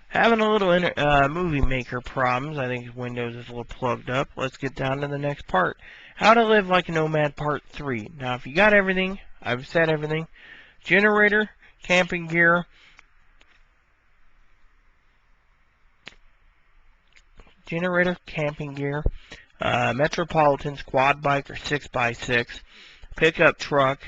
Having a little movie maker problems. I think Windows is a little plugged up. Let's get down to the next part. How to live like a nomad part 3. Now, if you got everything, I've said everything. Generator, camping gear, Metropolitan quad bike or 6x6, pickup truck,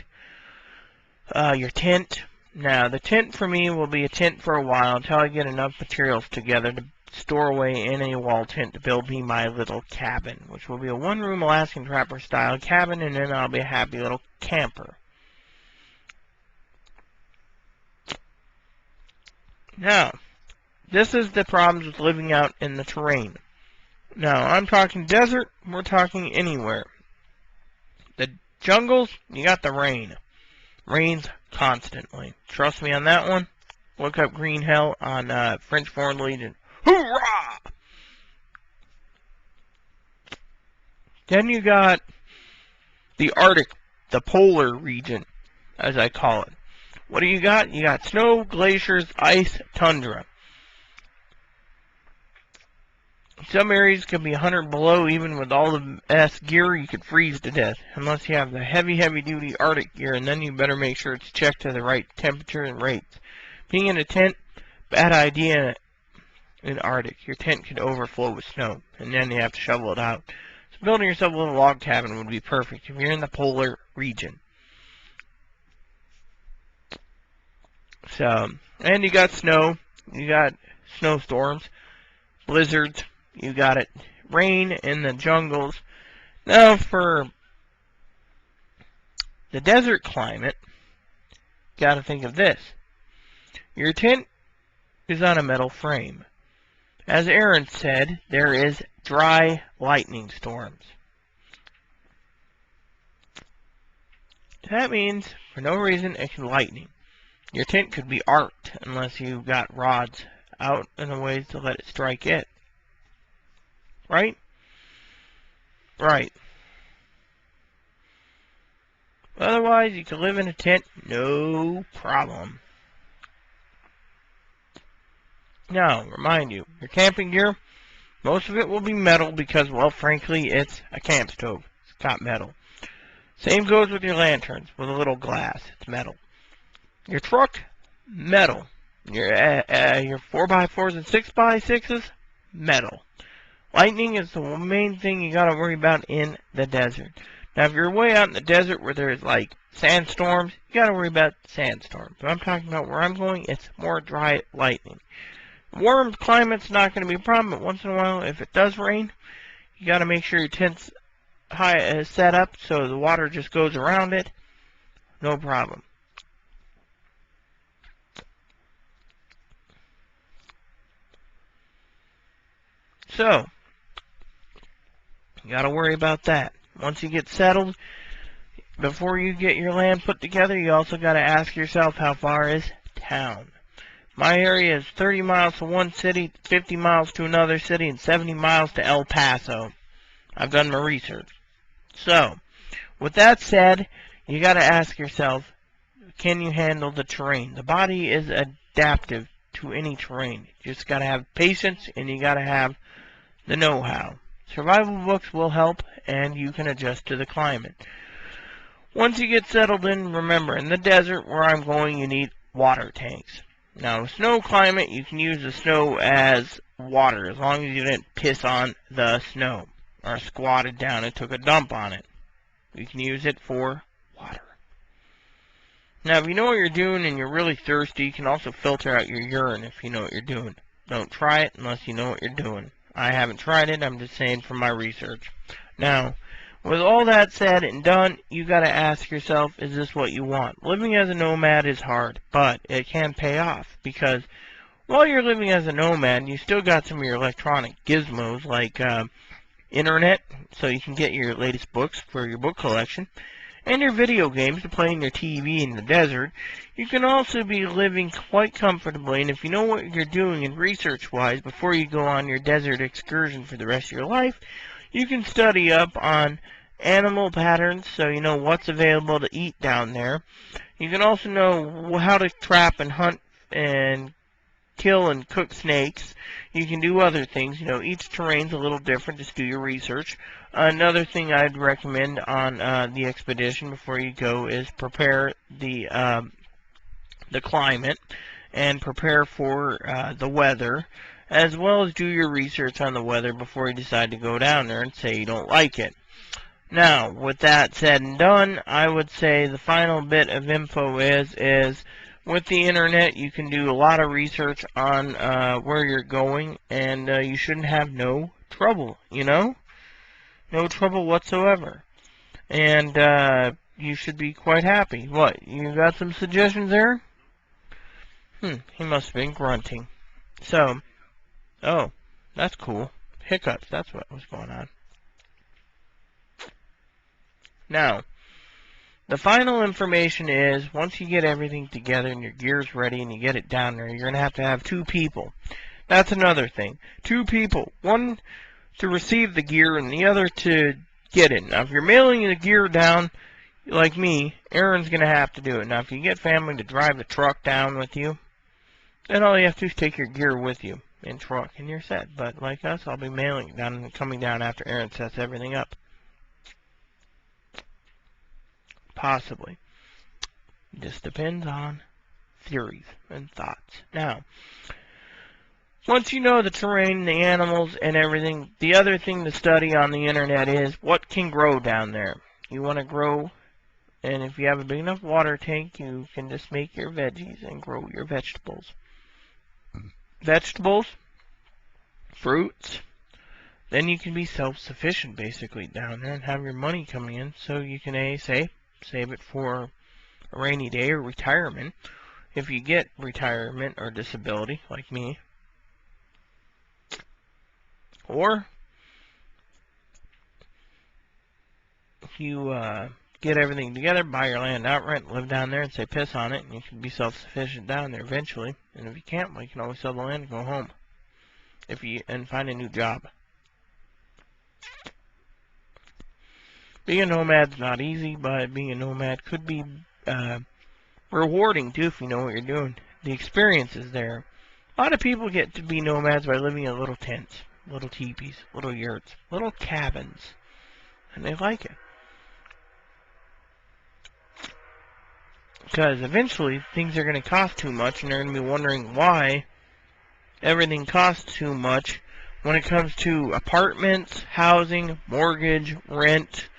your tent. Now, the tent for me will be a tent for a while until I get enough materials together to store away in a wall tent to build me my little cabin, which will be a one-room Alaskan Trapper style cabin, and then I'll be a happy little camper. Now, this is the problems with living out in the terrain. Now, I'm talking desert, we're talking anywhere. The jungles, you got the rain. Rains constantly. Trust me on that one. Look up Green Hell on French Foreign Legion. Hoorah! Then you got the Arctic, the polar region, as I call it. What do you got? You got snow, glaciers, ice, tundra. Some areas can be 100 below. Even with all the S gear, you could freeze to death. Unless you have the heavy duty Arctic gear, and then you better make sure it's checked to the right temperature and rates. Being in a tent, bad idea in Arctic. Your tent could overflow with snow, and then you have to shovel it out. So building yourself a little log cabin would be perfect if you're in the polar region. So, and you got snow, you got snowstorms, blizzards, you got it, rain in the jungles. Now for the desert climate, you got to think of this. Your tent is on a metal frame. As Aaron said, there is dry lightning storms. That means, for no reason, it can lightning. Your tent could be arced unless you got rods out in a way to let it strike it. Right? Right. Otherwise, you can live in a tent, no problem. Now, remind you, your camping gear, most of it will be metal because, well, frankly, it's a camp stove. It's got metal. Same goes with your lanterns with a little glass. It's metal. Your truck, metal. Your 4x4s and 6x6s, metal. Lightning is the main thing you gotta worry about in the desert. Now, if you're way out in the desert where there's like sandstorms, you gotta worry about sandstorms. But I'm talking about where I'm going, it's more dry lightning. Warm climate's not going to be a problem, but once in a while, if it does rain, you got to make sure your tent's set up so the water just goes around it. No problem. So, you got to worry about that. Once you get settled, before you get your land put together, you also got to ask yourself, how far is town? My area is 30 miles to one city, 50 miles to another city, and 70 miles to El Paso. I've done my research. So, with that said, you got to ask yourself, can you handle the terrain? The body is adaptive to any terrain. You just got to have patience, and you got to have the know-how. Survival books will help, and you can adjust to the climate. Once you get settled in, remember, in the desert where I'm going, you need water tanks. Now, snow climate, you can use the snow as water, as long as you didn't piss on the snow, or squatted down and took a dump on it. You can use it for water. Now, if you know what you're doing and you're really thirsty, you can also filter out your urine if you know what you're doing. Don't try it unless you know what you're doing. I haven't tried it, I'm just saying from my research. Now, with all that said and done, you got to ask yourself, is this what you want? Living as a nomad is hard, but it can pay off, because while you're living as a nomad, you still got some of your electronic gizmos, like internet, so you can get your latest books for your book collection, and your video games to play on your TV in the desert. You can also be living quite comfortably, and if you know what you're doing in research-wise before you go on your desert excursion for the rest of your life, you can study up on animal patterns so you know what's available to eat down there. You can also know how to trap and hunt and kill and cook snakes. You can do other things. You know, each terrain's a little different. Just do your research. Another thing I'd recommend on the expedition before you go is prepare the climate and prepare for the weather, as well as do your research on the weather before you decide to go down there and say you don't like it. Now, with that said and done, I would say the final bit of info is with the internet, you can do a lot of research on where you're going, and you shouldn't have no trouble, you know? No trouble whatsoever. And you should be quite happy. What, you got some suggestions there? He must have been grunting. So, oh, that's cool. Hiccups, that's what was going on. Now, the final information is, once you get everything together and your gear's ready and you get it down there, you're going to have 2 people. That's another thing. 2 people. One to receive the gear and the other to get it. Now, if you're mailing the gear down, like me, Aaron's going to have to do it. Now, if you get family to drive the truck down with you, then all you have to do is take your gear with you in truck and you're set. But like us, I'll be mailing it down and coming down after Aaron sets everything up. Possibly. Just depends on theories and thoughts. Now, once you know the terrain, the animals, and everything, the other thing to study on the internet is what can grow down there. You want to grow, and if you have a big enough water tank, you can just make your veggies and grow your vegetables. Vegetables, fruits, then you can be self-sufficient basically down there and have your money coming in, so you can save it for a rainy day or retirement. If you get retirement or disability, like me, or if you get everything together, buy your land outright, live down there and say piss on it, and you can be self-sufficient down there eventually. And if you can't, well, you can always sell the land and go home and find a new job. Being a nomad's not easy, but being a nomad could be rewarding too if you know what you're doing. The experience is there. A lot of people get to be nomads by living in little tents, little teepees, little yurts, little cabins, and they like it. Because eventually things are going to cost too much, and they're going to be wondering why everything costs too much when it comes to apartments, housing, mortgage, rent,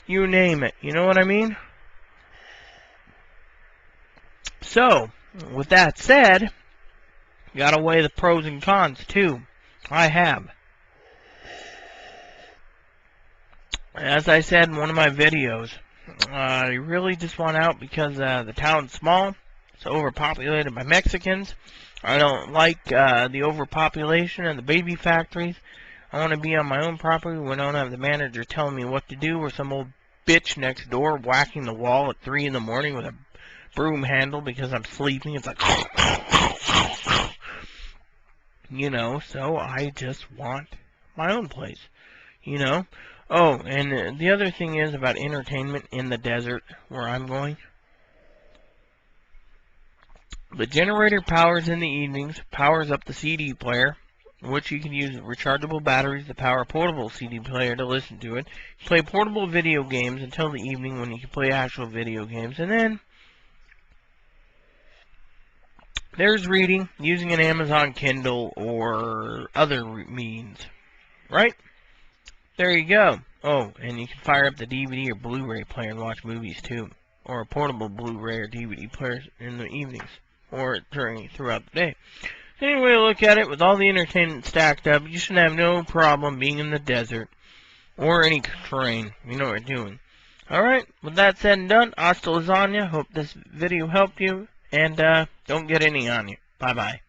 you name it. You know what I mean? So, with that said, you gotta weigh the pros and cons too. I have. As I said in one of my videos, you really just want out because the town's small. It's overpopulated by Mexicans. I don't like the overpopulation and the baby factories. I want to be on my own property when I don't have the manager telling me what to do, or some old bitch next door whacking the wall at 3 in the morning with a broom handle because I'm sleeping. It's like, you know, so I just want my own place, you know. Oh, and the other thing is about entertainment in the desert where I'm going. The generator powers in the evenings, powers up the CD player, which you can use rechargeable batteries to power a portable CD player to listen to it. Play portable video games until the evening when you can play actual video games. And then there's reading using an Amazon Kindle or other means. Right? There you go. Oh, and you can fire up the DVD or Blu-ray player and watch movies too. Or a portable Blu-ray or DVD player in the evenings. Or throughout the day. Anyway, look at it, with all the entertainment stacked up, you should have no problem being in the desert or any terrain. You know what you're doing. Alright, with that said and done, hasta lasagna. Hope this video helped you, and don't get any on you. Bye-bye.